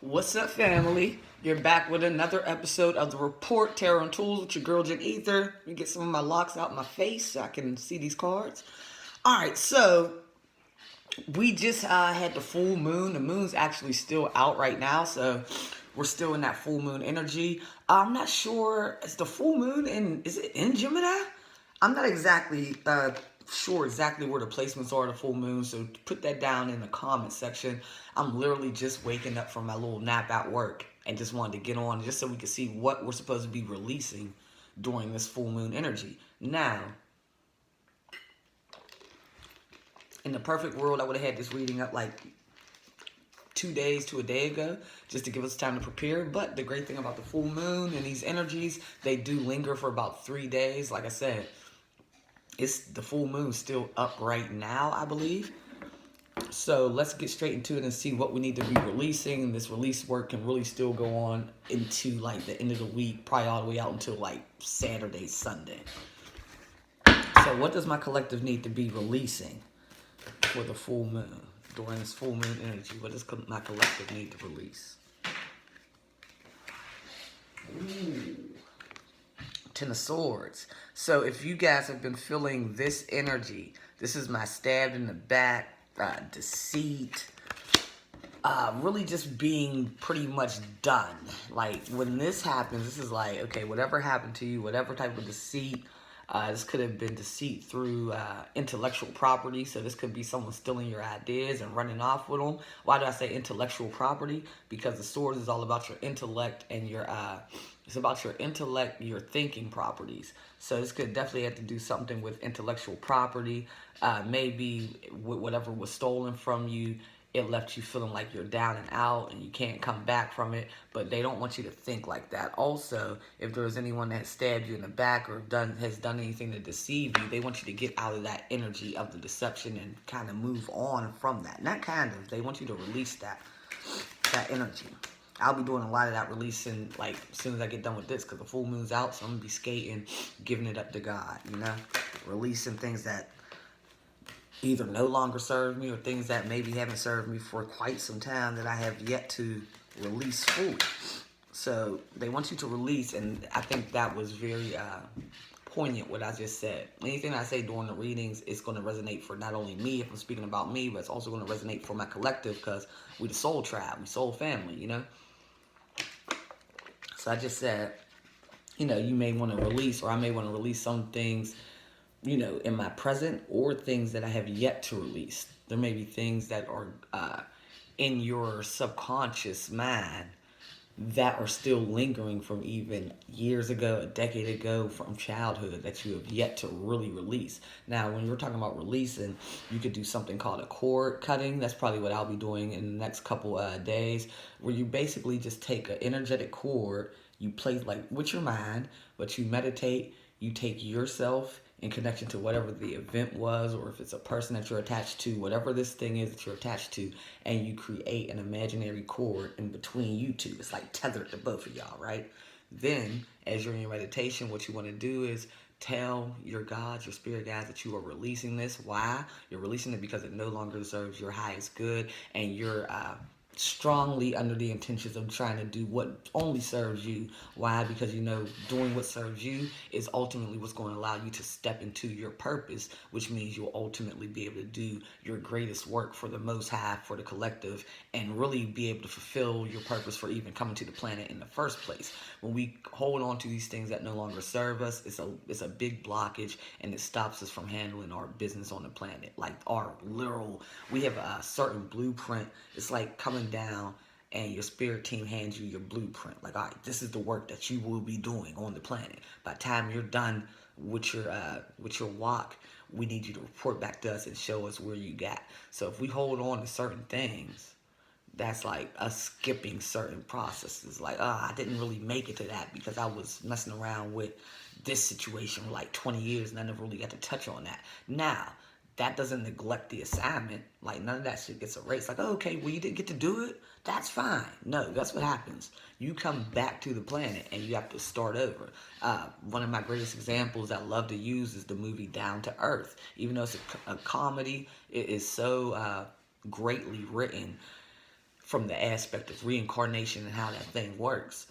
What's up, family? You're back with another episode of the Report Tarot and Tools with your girl Jen Ether. Let me get some of my locks out my face so I can see these cards. All right, so we just had the full moon. The moon's actually still out right now, so we're still in that full moon energy. I'm not sure, is the full moon is it in Gemini? I'm not exactly sure exactly where the placements are of the full moon, so put that down in the comment section. I'm literally just waking up from my little nap at work and just wanted to get on just so we could see what we're supposed to be releasing during this full moon energy. Now, in the perfect world, I would have had this reading up like 2 days to a day ago just to give us time to prepare. But the great thing about the full moon and these energies, they do linger for about 3 days. Like I said, it's the full moon still up right now, I believe. So let's get straight into it and see what we need to be releasing. And this release work can really still go on into like the end of the week, probably all the way out until like Saturday, Sunday. So what does my collective need to be releasing for the full moon? During this full moon energy, what does my collective need to release? Ooh. Ten of Swords. So if you guys have been feeling this energy, this is my stabbed in the back, deceit, really just being pretty much done. Like when this happens, this is like, okay, whatever happened to you, whatever type of deceit, this could have been deceit through intellectual property. So this could be someone stealing your ideas and running off with them. Why do I say intellectual property? Because the swords is all about your intellect and your it's about your intellect, your thinking properties. So this could definitely have to do something with intellectual property. Maybe whatever was stolen from you, it left you feeling like you're down and out and you can't come back from it, but they don't want you to think like that. Also, if there's anyone that stabbed you in the back or has done anything to deceive you, they want you to get out of that energy of the deception and kind of move on from that. Not kind of, they want you to release that energy. I'll be doing a lot of that releasing like as soon as I get done with this, because the full moon's out, so I'm gonna be skating, giving it up to God, you know, releasing things that either no longer serve me or things that maybe haven't served me for quite some time that I have yet to release fully. So they want you to release, and I think that was very poignant what I just said. Anything I say during the readings is going to resonate for not only me if I'm speaking about me, but it's also going to resonate for my collective because we the soul tribe, we soul family, you know? So I just said, you know, you may want to release, or I may want to release some things, you know, in my present or things that I have yet to release. There may be things that are in your subconscious mind that are still lingering from even years ago, a decade ago, from childhood that you have yet to really release. Now, when you're talking about releasing, you could do something called a cord cutting. That's probably what I'll be doing in the next couple days, where you basically just take an energetic cord, you place like with your mind, but you meditate, you take yourself in connection to whatever the event was, or if it's a person that you're attached to, whatever this thing is that you're attached to, and you create an imaginary cord in between you two. It's like tethered to both of y'all, right? Then, as you're in your meditation, what you want to do is tell your gods, your spirit guides, that you are releasing this. Why? You're releasing it because it no longer serves your highest good, and you're strongly under the intentions of trying to do what only serves you. Why? Because you know doing what serves you is ultimately what's going to allow you to step into your purpose, which means you'll ultimately be able to do your greatest work for the Most High, for the collective, and really be able to fulfill your purpose for even coming to the planet in the first place. When we hold on to these things that no longer serve us, it's a big blockage, and it stops us from handling our business on the planet. Like our literal, we have a certain blueprint. It's like coming down and your spirit team hands you your blueprint. Like, all right, this is the work that you will be doing on the planet. By the time you're done with your walk, we need you to report back to us and show us where you got. So if we hold on to certain things, that's like us skipping certain processes. Like, I didn't really make it to that because I was messing around with this situation for like 20 years and I never really got to touch on that. Now, that doesn't neglect the assignment. Like, none of that shit gets erased. Like, oh, okay, well, you didn't get to do it? That's fine. No, that's what happens. You come back to the planet and you have to start over. One of my greatest examples I love to use is the movie Down to Earth. Even though it's a comedy, it is so greatly written from the aspect of reincarnation and how that thing works.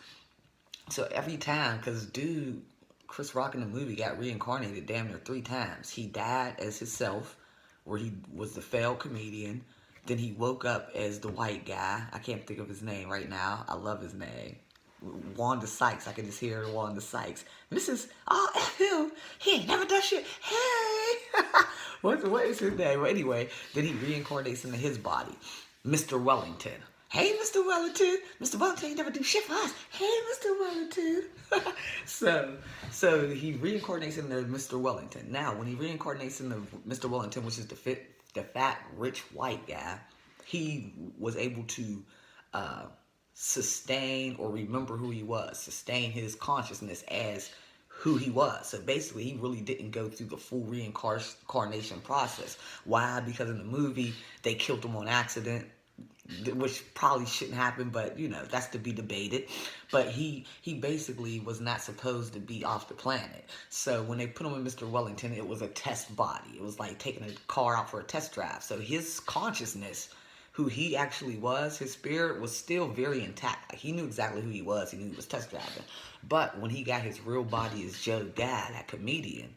So every time, because dude, Chris Rock in the movie got reincarnated damn near 3 times. He died as himself, where he was the failed comedian. Then he woke up as the white guy. I can't think of his name right now. I love his name. Wanda Sykes. I can just hear Wanda Sykes. Mrs. Oh, F him. He ain't never done shit. Hey. what is his name? Well, anyway, then he reincarnates into his body. Mr. Wellington. Hey, Mr. Wellington. Mr. Wellington ain't never do shit for us. Hey, Mr. Wellington. so he reincarnates into Mr. Wellington. Now, when he reincarnates into Mr. Wellington, which is the fat, rich white guy, he was able to sustain or remember who he was, sustain his consciousness as who he was. So basically, he really didn't go through the full reincarnation process. Why? Because in the movie, they killed him on accident, which probably shouldn't happen, but you know, that's to be debated. But he basically was not supposed to be off the planet. So when they put him in Mr. Wellington, it was a test body. It was like taking a car out for a test drive. So his consciousness, who he actually was, his spirit was still very intact. Like, he knew exactly who he was. He knew he was test driving. But when he got his real body as Joe Guy, that comedian,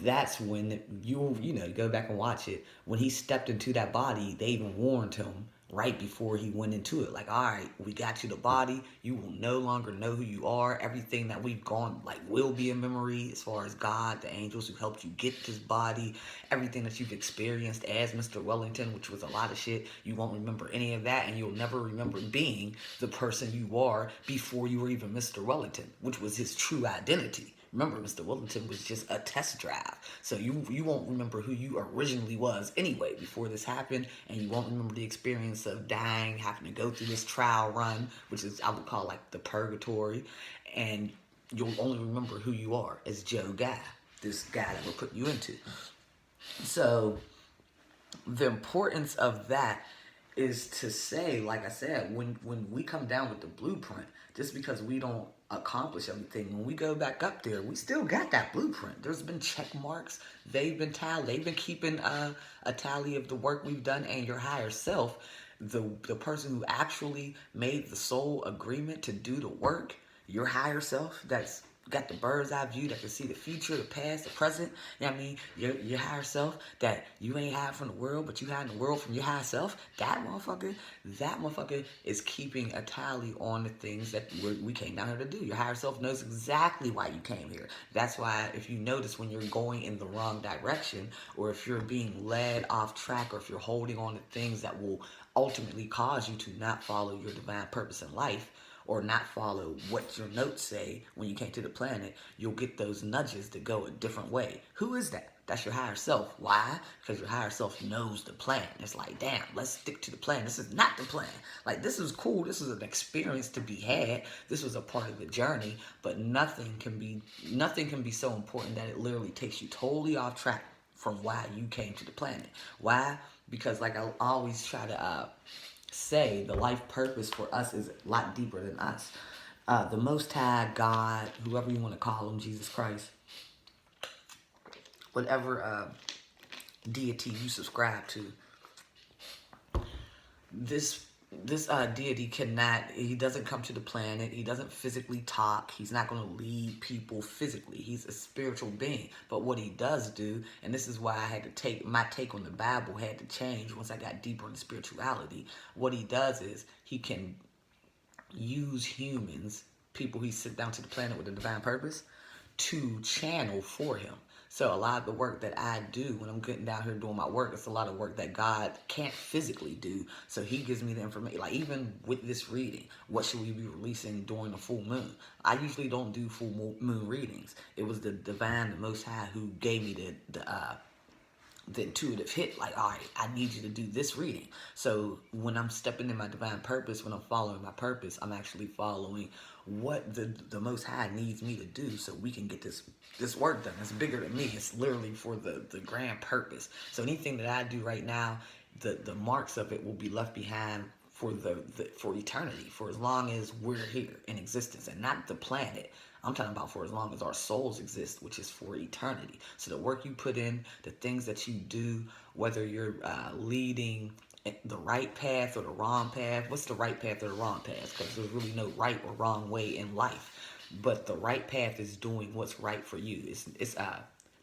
that's when you go back and watch it. When he stepped into that body, they even warned him right before he went into it. Like, all right, we got you the body. You will no longer know who you are. Everything that we've gone, like, will be a memory as far as God, the angels who helped you get this body, everything that you've experienced as Mr. Wellington, which was a lot of shit. You won't remember any of that, and you'll never remember being the person you are before you were even Mr. Wellington, which was his true identity. Remember, Mr. Wellington was just a test drive. So you won't remember who you originally was anyway before this happened, and you won't remember the experience of dying, having to go through this trial run, which is, I would call, like, the purgatory, and you'll only remember who you are as Joe Guy, this guy that we're putting you into. So the importance of that is to say, like I said, when we come down with the blueprint, just because we don't accomplish everything, when we go back up there, we still got that blueprint. There's been check marks. They've been tallied. They've been keeping a tally of the work we've done, and your higher self, the person who actually made the soul agreement to do the work, your higher self that's got the bird's eye view that can see the future, the past, the present. You know what I mean? Your higher self that you ain't hide from the world, but you hide in the world from your higher self. That motherfucker is keeping a tally on the things that we came down here to do. Your higher self knows exactly why you came here. That's why if you notice when you're going in the wrong direction, or if you're being led off track, or if you're holding on to things that will ultimately cause you to not follow your divine purpose in life, or not follow what your notes say when you came to the planet, you'll get those nudges to go a different way. Who is that? That's your higher self. Why? Because your higher self knows the plan. It's like, damn, let's stick to the plan. This is not the plan. Like, this is cool. This is an experience to be had. This was a part of the journey, but nothing can be so important that it literally takes you totally off track from why you came to the planet. Why? Because, like, I always try to say, the life purpose for us is a lot deeper than us. The Most High, God, whoever you want to call him, Jesus Christ, whatever deity you subscribe to, this deity he doesn't come to the planet, he doesn't physically talk, he's not going to lead people physically, he's a spiritual being. But what he does do, and this is why I had to my take on the Bible had to change once I got deeper into spirituality, what he does is he can use humans, people he sent down to the planet with a divine purpose, to channel for him. So a lot of the work that I do when I'm getting down here doing my work, it's a lot of work that God can't physically do. So he gives me the information. Like, even with this reading, what should we be releasing during the full moon? I usually don't do full moon readings. It was the divine, the Most High, who gave me the intuitive hit. Like, all right, I need you to do this reading. So when I'm stepping in my divine purpose, when I'm following my purpose, I'm actually following what the Most High needs me to do, so we can get this work done. It's bigger than me. It's literally for the grand purpose. So anything that I do right now, the marks of it will be left behind for for eternity, for as long as we're here in existence, and not the planet. I'm talking about for as long as our souls exist, which is for eternity. So the work you put in, the things that you do, whether you're leading the right path or the wrong path. What's the right path or the wrong path? Because there's really no right or wrong way in life. But the right path is doing what's right for you. It's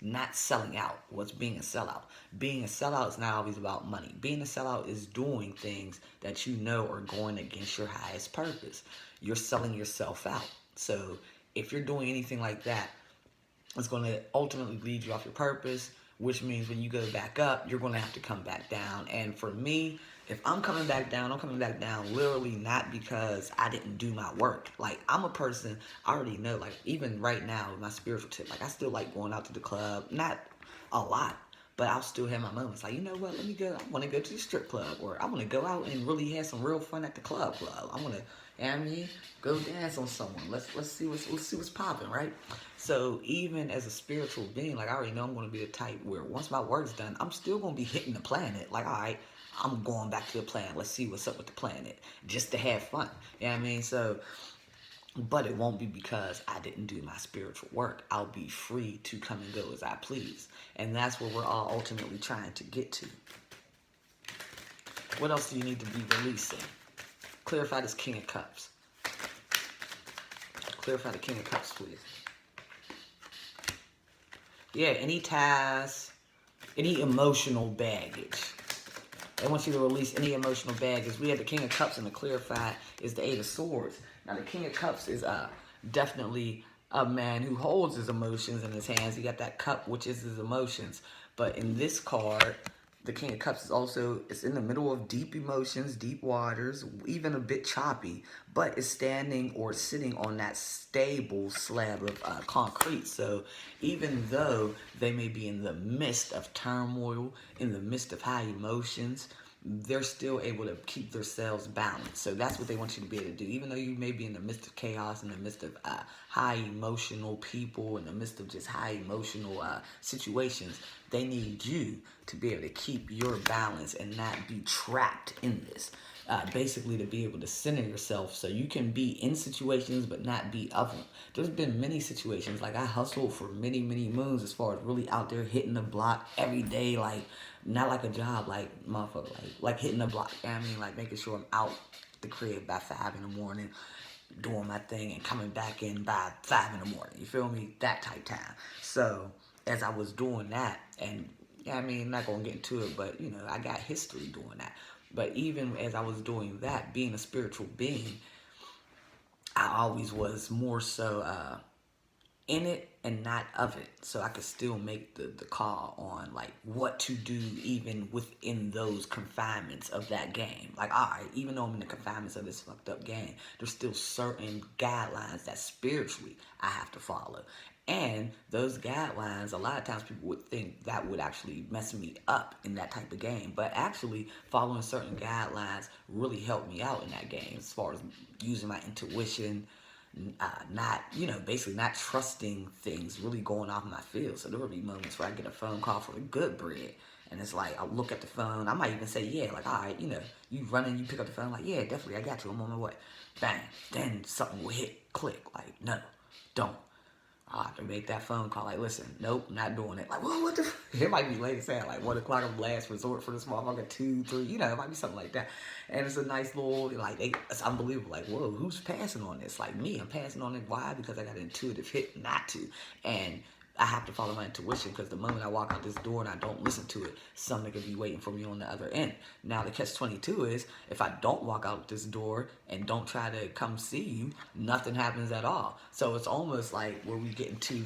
not selling out. What's being a sellout? Being a sellout is not always about money. Being a sellout is doing things that you know are going against your highest purpose. You're selling yourself out. So if you're doing anything like that, it's going to ultimately lead you off your purpose, which means when you go back up, you're going to have to come back down. And for me, if I'm coming back down, I'm coming back down literally not because I didn't do my work. Like, I'm a person, I already know, like, even right now, with my spiritual tip, like, I still like going out to the club. Not a lot, but I'll still have my moments. Like, you know what, let me go, I want to go to the strip club, or I want to go out and really have some real fun at the club. I want to, you know what I mean, go dance on someone. Let's see what's popping, right? So even as a spiritual being, like, I already know I'm going to be the type where once my work's done, I'm still going to be hitting the planet. Like, all right, I'm going back to the planet. Let's see what's up with the planet, just to have fun. You know what I mean? So, but it won't be because I didn't do my spiritual work. I'll be free to come and go as I please. And that's where we're all ultimately trying to get to. What else do you need to be releasing? Clarify this King of Cups. Clarify the King of Cups, please. Yeah, any tasks, any emotional baggage. They want you to release any emotional baggage. We have the King of Cups, and the clarify is the Eight of Swords. Now, the King of Cups is definitely a man who holds his emotions in his hands. He got that cup, which is his emotions. But in this card, the King of Cups is also, it's in the middle of deep emotions, deep waters, even a bit choppy, but it's standing or sitting on that stable slab of concrete. So even though they may be in the midst of turmoil, in the midst of high emotions, they're still able to keep themselves balanced. So that's what they want you to be able to do. Even though you may be in the midst of chaos, in the midst of high emotional people, in the midst of just high emotional situations, they need you to be able to keep your balance and not be trapped in this. Basically, to be able to center yourself so you can be in situations but not be of them. There's been many situations, like I hustled for many, many moons as far as really out there hitting the block every day, like not like a job, like motherfucker, like hitting the block. You know what I mean, like making sure I'm out the crib by 5 in the morning, doing my thing and coming back in by 5 in the morning. You feel me? That type time. So as I was doing that, and yeah, I mean, not gonna get into it, but you know, I got history doing that. But even as I was doing that, being a spiritual being, I always was more so in it and not of it. So I could still make the call on like what to do even within those confinements of that game. Like, all right, even though I'm in the confinements of this fucked up game, there's still certain guidelines that spiritually I have to follow. And those guidelines, a lot of times people would think that would actually mess me up in that type of game. But actually, following certain guidelines really helped me out in that game as far as using my intuition, not, you know, basically not trusting things, really going off my field. So there would be moments where I get a phone call for a good bread. And it's like, I'll look at the phone. I might even say, yeah, like, all right, you know, you running, you pick up the phone, like, yeah, definitely, I got you. I'm on my way. Bang. Then something will hit, click, like, no, don't. I'll have to make that phone call. Like, listen, nope, not doing it. Like, well, what the? It might be late as hell. Like 1 o'clock of last resort for this motherfucker. 2, 3. You know, it might be something like that. And it's a nice little like. It's unbelievable. Like, whoa, who's passing on this? Like me, I'm passing on it. Why? Because I got an intuitive hit not to, and I have to follow my intuition because the moment I walk out this door and I don't listen to it, something could be waiting for me on the other end. Now, the catch-22 is if I don't walk out this door and don't try to come see you, nothing happens at all. So it's almost like where we get into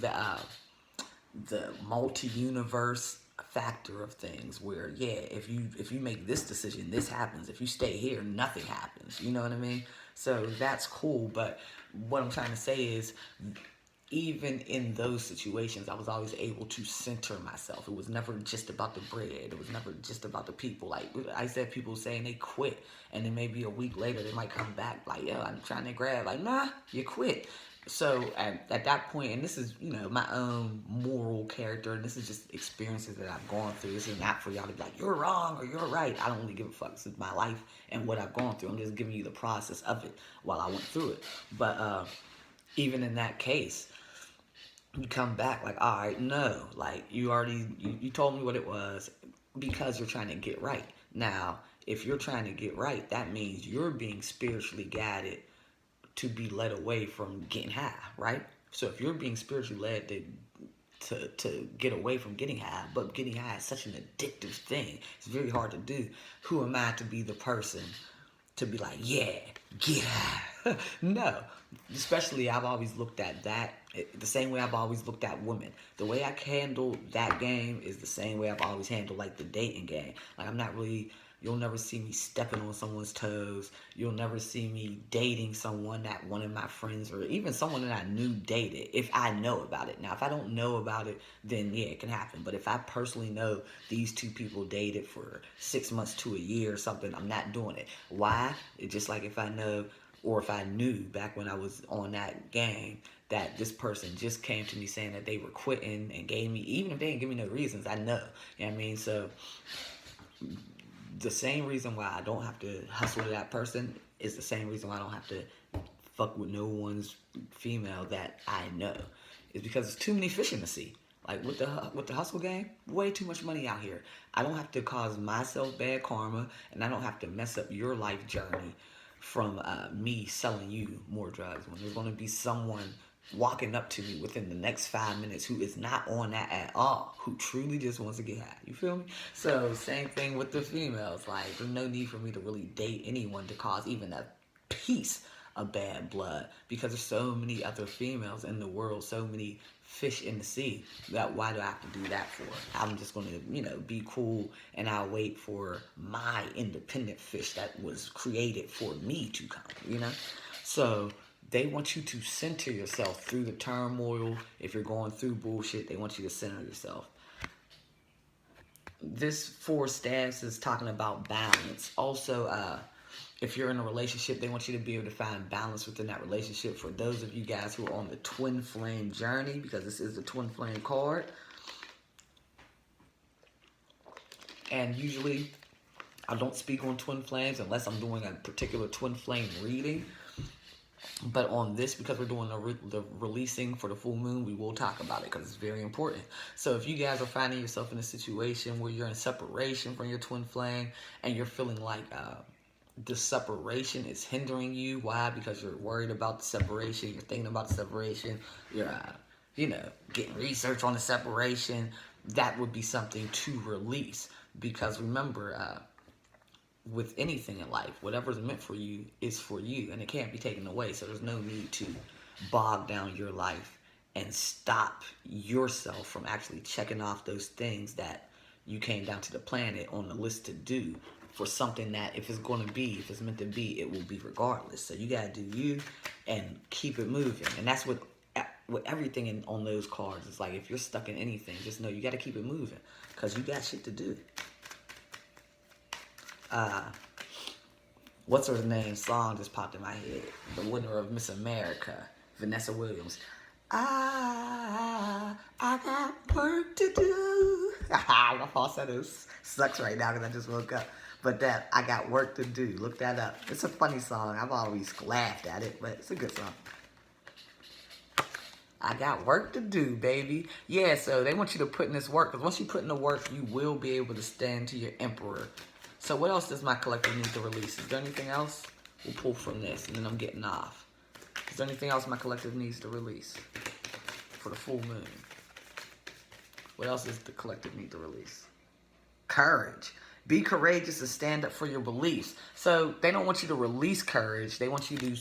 the multi-universe factor of things where, yeah, if you make this decision, this happens. If you stay here, nothing happens. You know what I mean? So that's cool. But what I'm trying to say is, even in those situations, I was always able to center myself. It was never just about the bread. It was never just about the people. Like I said, people saying they quit, and then maybe a week later they might come back like, yo, I'm trying to grab. Like, nah, you quit. So at that point, and this is, you know, my own moral character, and this is just experiences that I've gone through. This is not for y'all to be like, you're wrong or you're right. I don't really give a fuck. This is my life and what I've gone through. I'm just giving you the process of it while I went through it. But even in that case, you come back like, all right, no, like you already, you told me what it was because you're trying to get right. Now, if you're trying to get right, that means you're being spiritually guided to be led away from getting high, right? So if you're being spiritually led to get away from getting high, but getting high is such an addictive thing, it's very hard to do. Who am I to be the person to be like, yeah, get high? No. Especially, I've always looked at that the same way I've always looked at women. The way I handle that game is the same way I've always handled like the dating game. Like, I'm not really, you'll never see me stepping on someone's toes. You'll never see me dating someone that one of my friends or even someone that I knew dated, if I know about it. Now, if I don't know about it, then yeah, it can happen. But if I personally know these two people dated for 6 months to a year or something, I'm not doing it. Why? It's just like if I know, or if I knew back when I was on that game, that this person just came to me saying that they were quitting and gave me, even if they didn't give me no reasons, I know. You know what I mean? So the same reason why I don't have to hustle to that person is the same reason why I don't have to fuck with no one's female that I know. It's because there's too many fish in the sea. Like with the hustle game, way too much money out here. I don't have to cause myself bad karma, and I don't have to mess up your life journey from me selling you more drugs. When there's going to be someone walking up to me within the next 5 minutes who is not on that at all, who truly just wants to get high. You feel me? So same thing with the females. Like, there's no need for me to really date anyone to cause even a piece of bad blood, because there's so many other females in the world, so many fish in the sea, that why do I have to do that for? I'm just going to, be cool, and I'll wait for my independent fish that was created for me to come, So they want you to center yourself through the turmoil. If you're going through bullshit, they want you to center yourself. This 4 staffs is talking about balance. Also, if you're in a relationship, they want you to be able to find balance within that relationship. For those of you guys who are on the twin flame journey, because this is the twin flame card. And usually, I don't speak on twin flames unless I'm doing a particular twin flame reading. But on this, because we're doing the releasing for the full moon, we will talk about it because it's very important. So if you guys are finding yourself in a situation where you're in separation from your twin flame and you're feeling like the separation is hindering you, why? Because you're worried about the separation, you're thinking about the separation, you're getting research on the separation, that would be something to release. Because remember, with anything in life, whatever's meant for you is for you, and it can't be taken away. So there's no need to bog down your life and stop yourself from actually checking off those things that you came down to the planet on the list to do for something that if it's meant to be, it will be regardless. So you gotta do you and keep it moving. And that's with everything on those cards. It's like if you're stuck in anything, just know you gotta keep it moving because you got shit to do. What's her name? Song just popped in my head. The winner of Miss America, Vanessa Williams. I got work to do. My falsetto sucks right now because I just woke up. But that I got work to do. Look that up. It's a funny song. I've always laughed at it, but it's a good song. I got work to do, baby. Yeah, so they want you to put in this work, because once you put in the work, you will be able to stand to your emperor. So what else does my collective need to release? Is there anything else? We'll pull from this, and then I'm getting off. Is there anything else my collective needs to release for the full moon? What else does the collective need to release? Courage. Be courageous and stand up for your beliefs. So they don't want you to release courage. They want you to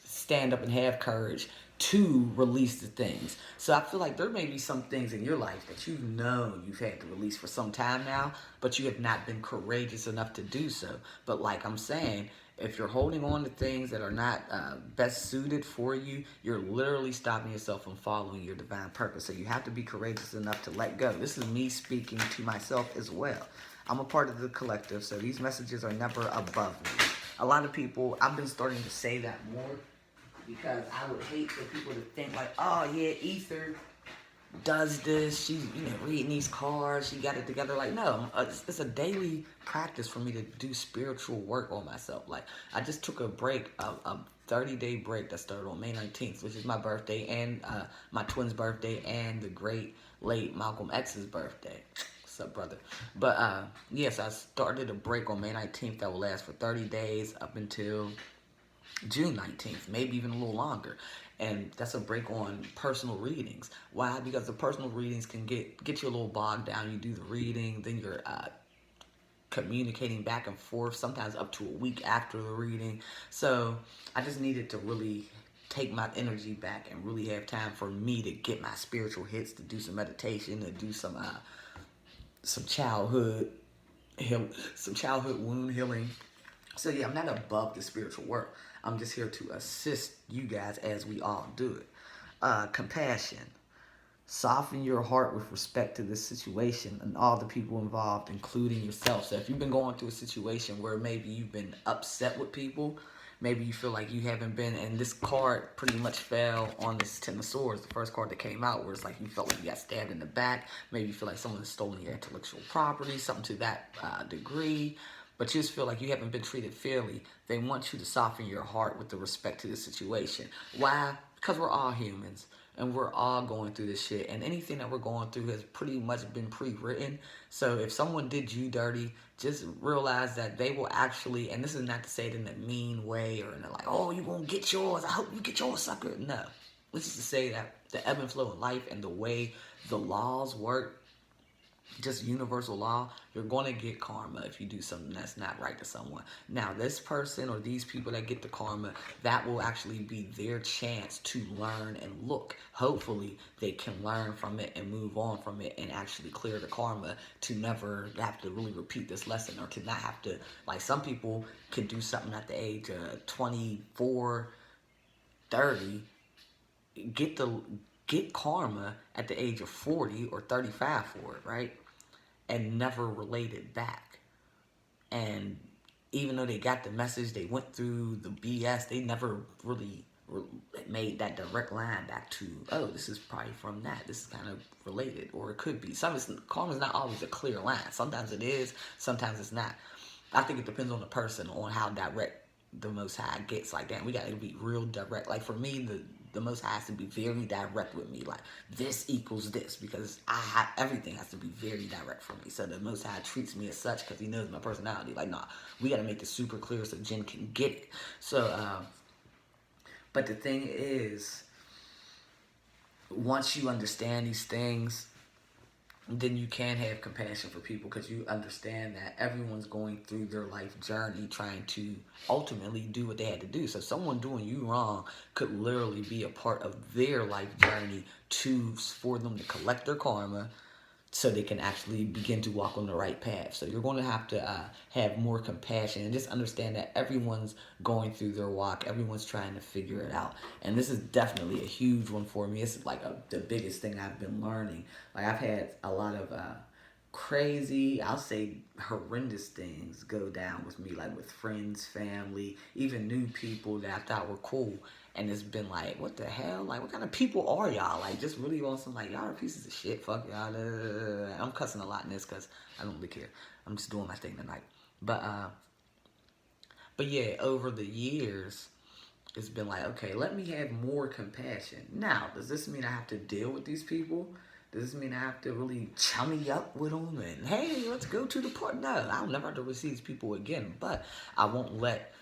stand up and have courage to release the things. So I feel like there may be some things in your life that you've known you've had to release for some time now, but you have not been courageous enough to do so. But like I'm saying, if you're holding on to things that are not best suited for you, you're literally stopping yourself from following your divine purpose. So you have to be courageous enough to let go. This is me speaking to myself as well. I'm a part of the collective, so these messages are never above me. A lot of people, I've been starting to say that more, because I would hate for people to think like, oh yeah, Ether does this, she's reading these cards, she got it together. Like, no, it's a daily practice for me to do spiritual work on myself. Like, I just took a break, a 30-day break that started on May 19th, which is my birthday and my twin's birthday and the great late Malcolm X's birthday. What's up, brother? But yes, I started a break on May 19th that will last for 30 days up until June 19th, maybe even a little longer. And that's a break on personal readings. Why? Because the personal readings can get you a little bogged down. You do the reading, then you're communicating back and forth, sometimes up to a week after the reading. So I just needed to really take my energy back and really have time for me to get my spiritual hits, to do some meditation, to do some childhood some childhood wound healing. So yeah, I'm not above the spiritual work. I'm just here to assist you guys as we all do it. Compassion. Soften your heart with respect to this situation and all the people involved, including yourself. So if you've been going through a situation where maybe you've been upset with people, maybe you feel like you haven't been, and this card pretty much fell on this Ten of Swords, the first card that came out, where it's like you felt like you got stabbed in the back. Maybe you feel like someone has stolen your intellectual property, something to that degree. But you just feel like you haven't been treated fairly. They want you to soften your heart with the respect to the situation. Why? Because we're all humans and we're all going through this shit. And anything that we're going through has pretty much been pre-written. So if someone did you dirty, just realize that they will actually, and this is not to say it in a mean way or in a like, oh, you won't get yours, I hope you get yours, sucker. No. This is to say that the ebb and flow of life and the way the laws work, just universal law, you're going to get karma if you do something that's not right to someone. Now, this person or these people that get the karma, that will actually be their chance to learn and look. Hopefully, they can learn from it and move on from it and actually clear the karma to never have to really repeat this lesson, or to not have to, like some people can do something at the age of 24, 30, get karma at the age of 40 or 35 for it, right? And never related back. And even though they got the message, they went through the BS, they never really made that direct line back to, oh, this is probably from that. This is kind of related, or it could be. Karma is not always a clear line. Sometimes it is, sometimes it's not. I think it depends on the person, on how direct the Most High gets. Like, damn, we got to be real direct. Like, for me, the Most High has to be very direct with me. Like, this equals this, because everything has to be very direct for me. So the Most High treats me as such because he knows my personality. Like, nah, we got to make this super clear so Jen can get it. So, but the thing is, once you understand these things, then you can have compassion for people, because you understand that everyone's going through their life journey trying to ultimately do what they had to do. So someone doing you wrong could literally be a part of their life journey for them to collect their karma, so they can actually begin to walk on the right path. So you're going to have more compassion, and just understand that everyone's going through their walk. Everyone's trying to figure it out. And this is definitely a huge one for me. It's like the biggest thing I've been learning. Like, I've had a lot of crazy, I'll say horrendous things go down with me, like with friends, family, even new people that I thought were cool. And it's been like, what the hell? Like, what kind of people are y'all? Like, just really on some, like, y'all are pieces of shit. Fuck y'all. I'm cussing a lot in this because I don't really care. I'm just doing my thing tonight. But yeah, over the years, it's been like, okay, let me have more compassion. Now, does this mean I have to deal with these people? Does this mean I have to really chummy up with them and, hey, let's go to the park? No, I'll never have to receive these people again. But I won't let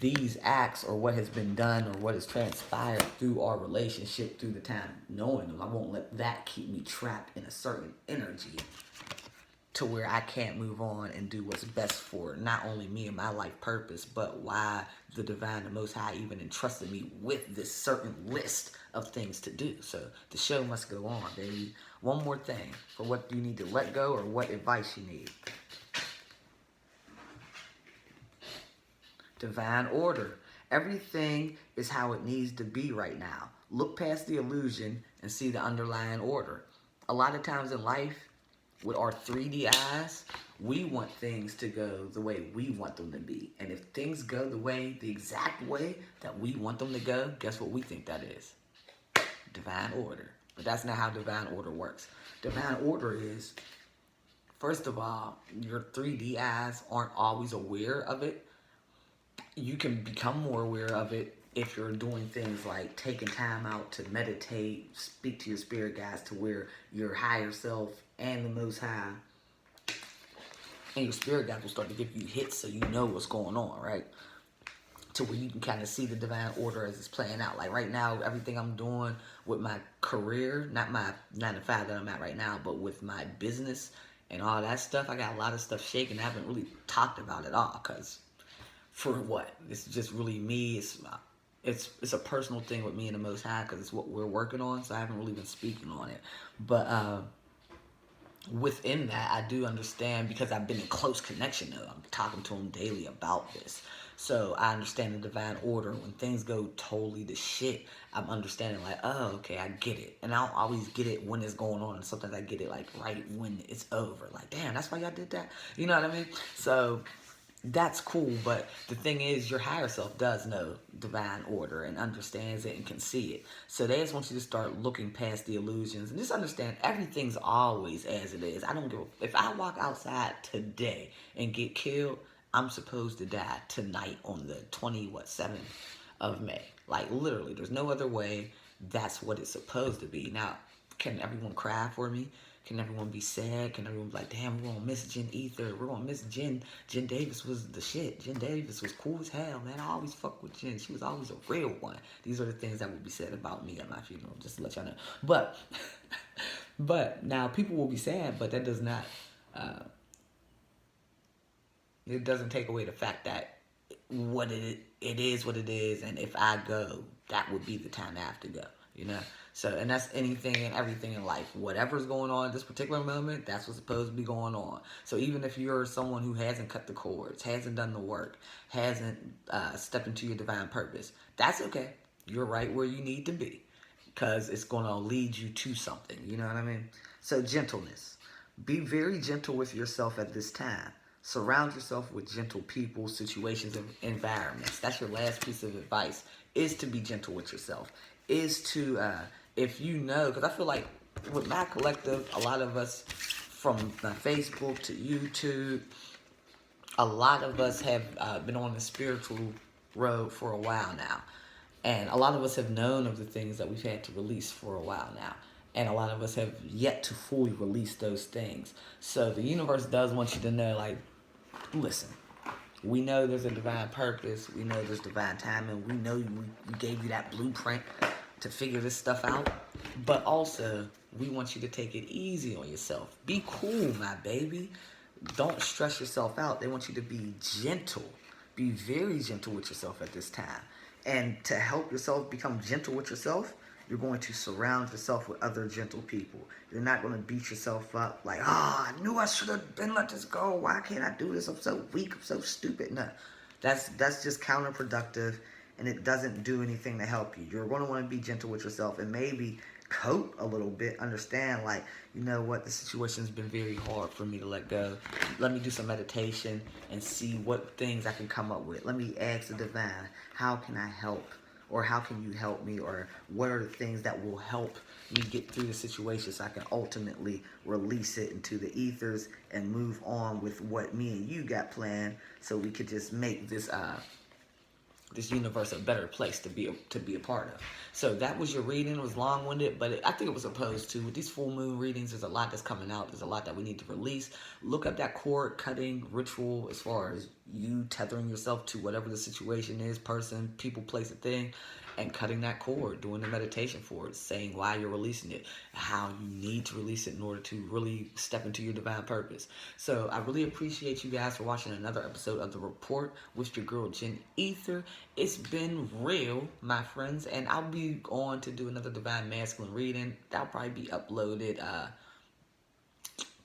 these acts, or what has been done, or what has transpired through our relationship, through the time knowing them, I won't let that keep me trapped in a certain energy to where I can't move on and do what's best for not only me and my life purpose, but why the Divine, the Most High, even entrusted me with this certain list of things to do. So the show must go on, baby. One more thing for what you need to let go, or what advice you need. Divine order. Everything is how it needs to be right now. Look past the illusion and see the underlying order. A lot of times in life, with our 3D eyes, we want things to go the way we want them to be. And if things go the exact way that we want them to go, guess what we think that is? Divine order. But that's not how divine order works. Divine order is, first of all, your 3D eyes aren't always aware of it. You can become more aware of it if you're doing things like taking time out to meditate, speak to your spirit guides, to where your higher self and the Most High, and your spirit guides will start to give you hits so you know what's going on, right? To where you can kind of see the divine order as it's playing out. Like right now, everything I'm doing with my career, not my 9 to 5 that I'm at right now, but with my business and all that stuff, I got a lot of stuff shaking. I haven't really talked about it all because for what? It's just really me. It's a personal thing with me and the Most High because it's what we're working on. So I haven't really been speaking on it, but within that, I do understand because I've been in close connection though. I'm talking to him daily about this. So I understand the divine order. When things go totally to shit, I'm understanding like, oh, okay, I get it. And I don't always get it when it's going on. And sometimes I get it like right when it's over. Like, damn, that's why y'all did that? You know what I mean? So that's cool, but the thing is, your higher self does know divine order and understands it and can see it. So they just want you to start looking past the illusions and just understand everything's always as it is. I don't give a, if I walk outside today and get killed, I'm supposed to die tonight on the 7th of May. Like literally, there's no other way. That's what it's supposed to be. Now, can everyone cry for me? Can everyone be sad? Can everyone be like, damn, we're gonna miss Jen Ether. We're gonna miss Jen. Jen Davis was the shit. Jen Davis was cool as hell, man. I always fuck with Jen. She was always a real one. These are the things that will be said about me at my funeral, just to let y'all know. But, but now people will be sad, but that does not, it doesn't take away the fact that it is what it is, and if I go, that would be the time I have to go, you know? So, and that's anything and everything in life. Whatever's going on at this particular moment, that's what's supposed to be going on. So even if you're someone who hasn't cut the cords, hasn't done the work, hasn't stepped into your divine purpose, that's okay. You're right where you need to be because it's going to lead you to something. You know what I mean? So gentleness. Be very gentle with yourself at this time. Surround yourself with gentle people, situations, and environments. That's your last piece of advice, is to be gentle with yourself. Is to, if you know, because I feel like with my collective, a lot of us from my Facebook to YouTube, a lot of us have been on the spiritual road for a while now. And a lot of us have known of the things that we've had to release for a while now. And a lot of us have yet to fully release those things. So the universe does want you to know, like, listen, we know there's a divine purpose. We know there's divine timing. We know we gave you that blueprint to figure this stuff out. But also, we want you to take it easy on yourself. Be cool, my baby. Don't stress yourself out. They want you to be gentle. Be very gentle with yourself at this time. And to help yourself become gentle with yourself, you're going to surround yourself with other gentle people. You're not going to beat yourself up like, I knew I should have been let this go. Why can't I do this? I'm so weak. I'm so stupid. No, that's just counterproductive, and it doesn't do anything to help you. You're going to want to be gentle with yourself and maybe cope a little bit. Understand, like, you know what? The situation's been very hard for me to let go. Let me do some meditation and see what things I can come up with. Let me ask the divine, how can I help? Or how can you help me? Or what are the things that will help me get through the situation so I can ultimately release it into the ethers and move on with what me and you got planned, so we could just make this this universe a better place to be a part of. So that was your reading. It was long-winded, but I think it was supposed to. With these full moon readings, there's a lot that's coming out. There's a lot that we need to release. Look up that cord cutting ritual as far as you tethering yourself to whatever the situation is, person, people, place, a thing, and cutting that cord, doing the meditation for it, saying why you're releasing it, how you need to release it in order to really step into your divine purpose. So I really appreciate you guys for watching another episode of The Report with your girl, Jen Ether. It's been real, my friends, and I'll be on to do another Divine Masculine reading. That'll probably be uploaded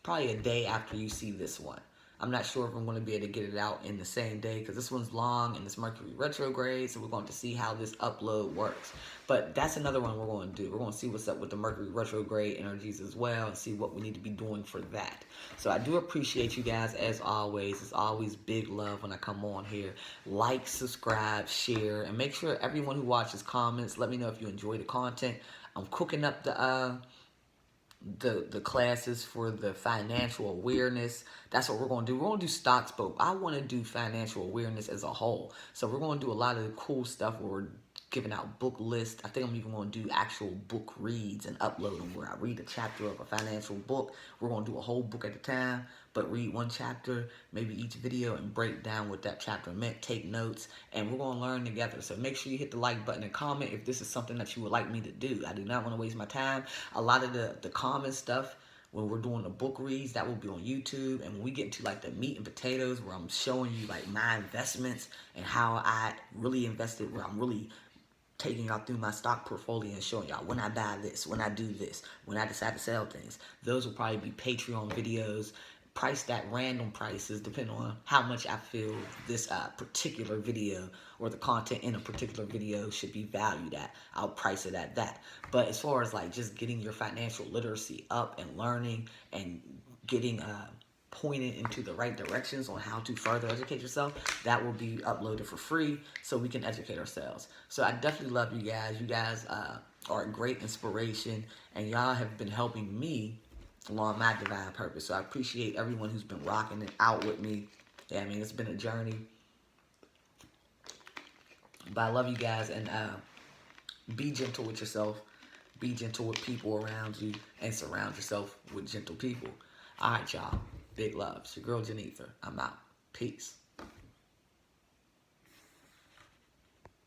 probably a day after you see this one. I'm not sure if I'm going to be able to get it out in the same day because this one's long and it's Mercury retrograde, so we're going to see how this upload works. But that's another one we're going to do. We're going to see what's up with the Mercury retrograde energies as well and see what we need to be doing for that. So I do appreciate you guys as always. It's always big love when I come on here. Like, subscribe, share, and make sure everyone who watches comments. Let me know if you enjoy the content. I'm cooking up the classes for the financial awareness. That's what we're going to do. We're going to do stocks, but I want to do financial awareness as a whole. So we're going to do a lot of cool stuff where we're giving out book lists. I think I'm even going to do actual book reads and upload them where I read a chapter of a financial book. We're going to do a whole book at a time, but read one chapter, maybe each video, and break down what that chapter meant, take notes, and we're going to learn together. So make sure you hit the like button and comment if this is something that you would like me to do. I do not want to waste my time. A lot of the common stuff, when we're doing the book reads, that will be on YouTube. And when we get into like the meat and potatoes, where I'm showing you like my investments and how I really invested, where I'm really taking y'all through my stock portfolio and showing y'all when I buy this, when I do this, when I decide to sell things. Those will probably be Patreon videos, priced at random prices depending on how much I feel this particular video or the content in a particular video should be valued at. I'll price it at that. But as far as like just getting your financial literacy up and learning and getting pointed into the right directions on how to further educate yourself, that will be uploaded for free so we can educate ourselves. So I definitely love you guys. You guys are a great inspiration, and y'all have been helping me along my divine purpose. So I appreciate everyone who's been rocking it out with me. Yeah, I mean, it's been a journey. But I love you guys, and be gentle with yourself. Be gentle with people around you, and surround yourself with gentle people. All right, y'all. Big loves. Your girl, Janetha. I'm out. Peace.